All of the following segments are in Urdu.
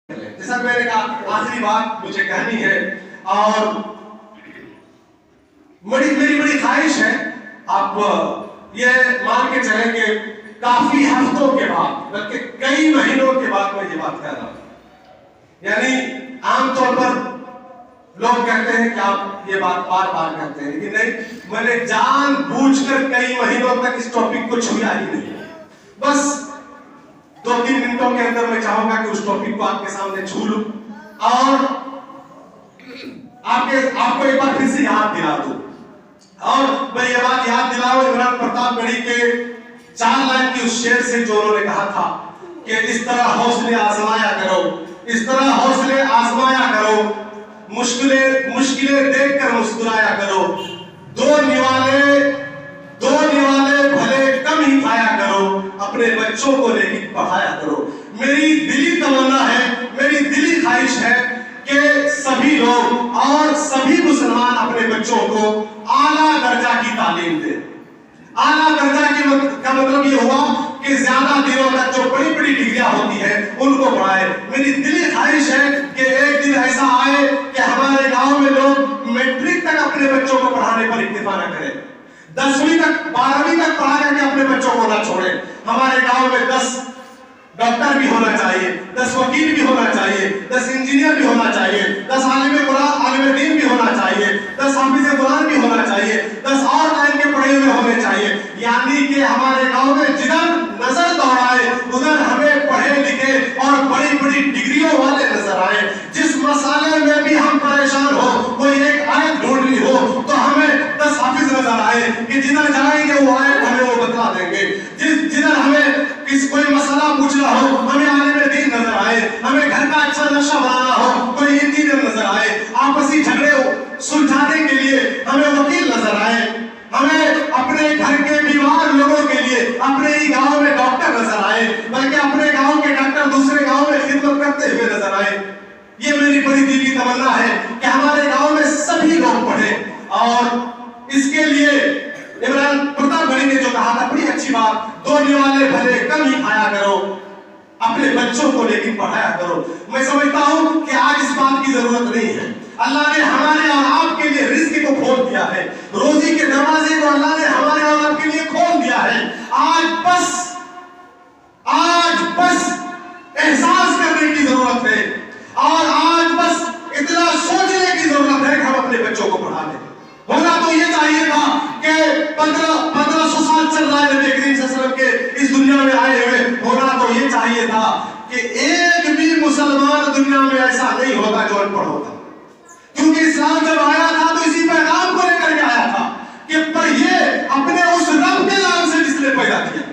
جیسا میں نے کہا آخری بات مجھے کہنی ہے اور میری بڑی خواہش ہے آپ یہ مان کے چلیں کہ کافی ہفتوں کے بعد بلکہ کئی مہینوں کے بعد میں یہ بات کہہ رہا ہوں. یعنی عام طور پر لوگ کہتے ہیں کہ آپ یہ بات بار بار کہتے ہیں لیکن نہیں, میں نے جان بوجھ کر کئی مہینوں تک اس ٹاپک کو چھویا ہی نہیں. بس 2-3 منٹوں کے اندر میں چاہوں گا کہ اس ٹاپک کو آپ کے سامنے چھو لوں اور آپ کو ایک بار پھر سے یاد دلا دوں. اور میں یہ بات یاد دلاؤں عمران پرتاپ گڑھی کے 4 لائن کی اس شعر سے جو انہوں نے کہا تھا کہ اس طرح حوصلے آزمایا کرو, اس طرح حوصلے آزمایا کرو, مشکلیں دیکھ کر مسکرایا کرو, دو نوالے بھلے کم ہی کھایا کرو, اپنے بچوں کو لیکن پڑھایا کرو. میری دلی تمنا ہے, میری دلی خواہش ہے کہ سبھی لوگ اور سبھی مسلمان اپنے بچوں کو اعلیٰ درجہ کی تعلیم دیں. اعلیٰ درجہ کا مطلب یہ ہوا کہ زیادہ دنوں تک جو بڑی بڑی ڈگریاں ہوتی ہیں ان کو پڑھائے. میری دلی خواہش ہے کہ ایک دن ایسا آئے کہ ہمارے گاؤں میں لوگ میٹرک تک اپنے بچوں کو پڑھانے پر اکتفا نہ کریں, 10ویں تک 12ویں تک پڑھا کر کے اپنے بچوں کو نہ چھوڑیں. ہمارے گاؤں میں 10 ڈاکٹر بھی ہونا چاہیے, 10 وکیل بھی ہونا چاہیے, 10 انجینئر بھی ہونا چاہیے, 10 عالم دین بھی ہونا چاہیے, 10 حافظ قرآن بھی ہونا چاہیے, 10 اور لائن کے پڑھے ہوئے ہونے چاہیے. یعنی کہ ہمارے گاؤں میں جدھر نظر دوڑائے ادھر ہمیں پڑھے لکھے اور بڑی بڑی ڈگریوں والے نظر آئے. جس مسئلے میں بھی ہم پریشان ہو, کوئی ایک آیت ڈھونڈنی ہو تو ہمیں 10 حافظ نظر آئے کہ جدھر جائیں گے وہ آیت ہمیں وہ بتلا دیں گے. جدھر ہمیں کوئی مسئلہ پوچھنا ہو ہمیں عالم دین نظر آئے, ہمیں گھر کا اچھا نقشہ بنانا ہو کوئی انجینئر نظر آئے, آپسی جھگڑے سلجھانے کے لیے ہمیں وکیل نظر آئے, ہمیں اپنے گھر کے بیمار لوگوں کے لیے اپنے ہی گاؤں میں ڈاکٹر نظر آئے, بلکہ اپنے گاؤں کے ڈاکٹر دوسرے گاؤں میں خدمت کرتے ہوئے نظر آئے. یہ میری بڑی دلی تمنا ہے کہ ہمارے گاؤں میں سبھی لوگ پڑھیں. اور اس کے لیے عمران پرتاپ گڑھی نے جو کہا تھا بڑی اچھی بات, 2 نوالے بھلے کم ہی کھایا کرو, اپنے بچوں کو لیکن پڑھایا کرو. میں سمجھتا ہوں کہ آج اس بات کی ضرورت نہیں ہے. اللہ نے ہمارے اور آپ کے لیے رزق کو کھول دیا ہے, روزی کے دروازے کو اللہ نے ہمارے اور آپ کے لیے کھول دیا ہے. آج بس احساس کرنے کی ضرورت ہے اور آج بس اتنا سوچنے کی ضرورت ہے کہ ہم اپنے بچوں کو پڑھا دیں. ہونا تو یہ چاہیے تھا کہ 1500 سال چل رہا ہے نبی کریم صلی اللہ علیہ وسلم کے اس دنیا میں آئے ہوئے, ہونا تو یہ چاہیے تھا کہ ایک بھی مسلمان دنیا میں ایسا نہیں ہوگا جو ان پڑھ ہوتا. کیونکہ اسلام جب آیا تھا تو اسی پیغام کو لے کر کے آیا تھا کہ پڑھیے اپنے اس رب کے نام سے جس نے پیدا کیا.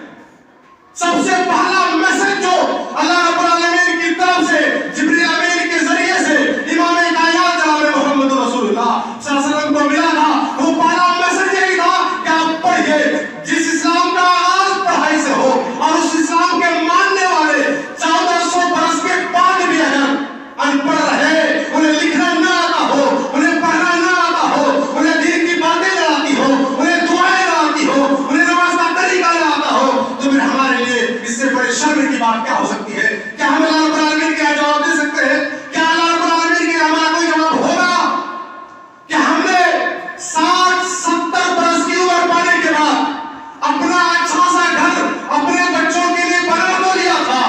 سب سے پہلا میسج جو اللہ رب العالمین کی طرف سے جبریل امین کے ذریعے سے امام کائنات جناب محمد رسول اللہ صلی اللہ علیہ وسلم کو ملا تھا, وہ پہلا میسج یہی تھا کہ آپ پڑھیے. جس اسلام کا آغاز پڑھائی سے ہو اور اس اسلام کے ماننے والے 1400 برس کے بعد بھی اگر ان پڑھ رہے, انہیں لکھنا نہ آتا ہو, انہیں پڑھنا نہ آتا ہو, انہیں دین کی باتیں نہ آتی ہو, انہیں دعائیں نہ آتی ہو, انہیں نماز کا طریقہ نہ آتا ہو, تو پھر ہمارے لیے اس سے بڑے شرم کی بات کیا ہو سکتی ہے؟ کیا ہم اللہ رب العالمین کیا جواب دے سکتے ہیں؟ کیا اللہ رب العالمین کے ہمارا کوئی جواب ہوگا کہ ہم نے 60-70 برس کی عمر پانے کے بعد اپنا اچھا سا گھر اپنے بچوں کے لیے بنا تو لیا تھا,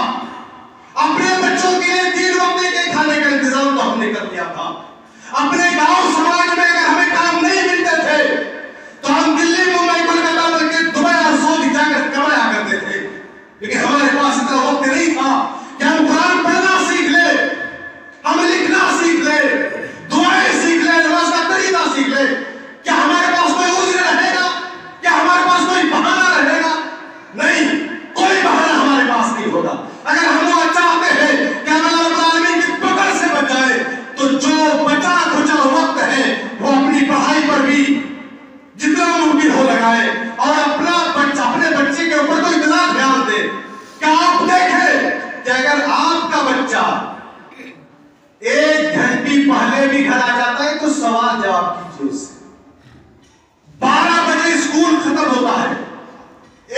اپنے بچوں کے لیے 3 وقت کے کھانے کا انتظام تو ہم نے کر دیا تھا, اپنے گاؤں سماج میں اگر ہمیں کام نہیں ملتے تھے تو ہم دلی ممبئی کولکاتہ بلکہ دبئی اور سعودی جا کر کمایا کرتے تھے, لیکن ہمارے پاس اتنا وقت نہیں تھا کہ ہم قرآن پڑھنا سیکھ لیں, ہم لکھنا سیکھ لیں, دعائیں سیکھ لیں, نماز کا طریقہ سیکھ لیں. کیا ہمارے پاس کوئی عذر رہے گا؟ کیا ہمارے پاس کوئی بہانہ رہے گا؟ نہیں, کوئی بہانہ ہمارے پاس نہیں ہوگا. اگر ہم وہ چاہتے ہیں کہ ہم اللہ رب العالمین کی پکڑ سے بچ جائے تو جو بچا کھچا وقت ہے وہ اپنی پڑھائی پر بھی جتنا ممکن ہو لگائے اور اپنے بچے کے اوپر تو اتنا دھیان دے کہ آپ دیکھیں کہ اگر آپ کا بچہ 1 گھنٹے پہلے بھی گھر آ جاتا ہے تو سوال جواب کیجیے اس سے. 12 بجے اسکول ختم ہوتا ہے,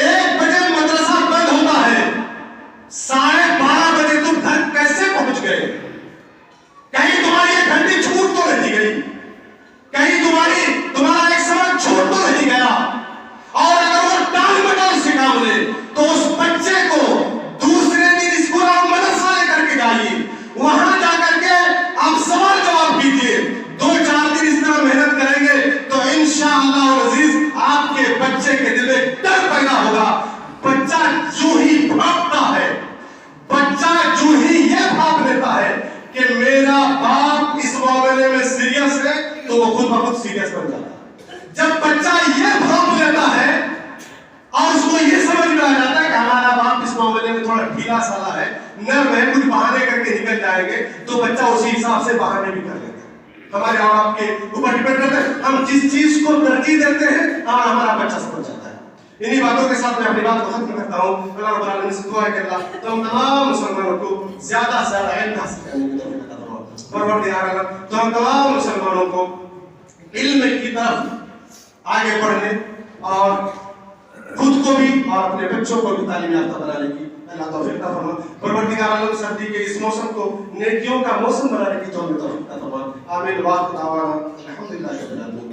1 بجے مدرسہ بند ہوتا ہے, 12:30 بجے تم گھر کیسے پہنچ گئے؟ بن جاتا ہے. جب بچہ یہ بھانپ لیتا ہے اور اس کو یہ سمجھ میں آ جاتا ہے کہ ہمارا باپ اس معاملے میں تھوڑا ڈھیلا سالا ہے, نرم ہے, کچھ بہانے کر کے نکل جائیں گے, تو بچہ اسی حساب سے بہانے بھی کر لیتا ہے. ہمارے ماں باپ کے اوپر ڈپینڈ کرتے ہیں, ہم جس چیز کو ترجیح دیتے ہیں ہمارا بچہ سمجھ جاتا ہے. انہی باتوں کے ساتھ میں اپنی بات کو ختم کرتا ہوں. اللہ رب العالمین سے دعا ہے کہ اللہ تمام مسلمانوں کو زیادہ سے زیادہ علم حاصل کرنے کی توفیق عطا فرمائے. پروردگار عالم تمام مسلمانوں کو علم کی طرف آگے بڑھنے اور خود کو بھی اور اپنے بچوں کو بھی تعلیم یافتہ بنانے کی اللہ توفیق عطا فرمائے. پروردگار عالم سردی کے اس موسم کو نیکیوں کا موسم بنانے کی توفیق عطا فرمائے. آمین. واخر دعوانا الحمدللہ رب العالمین.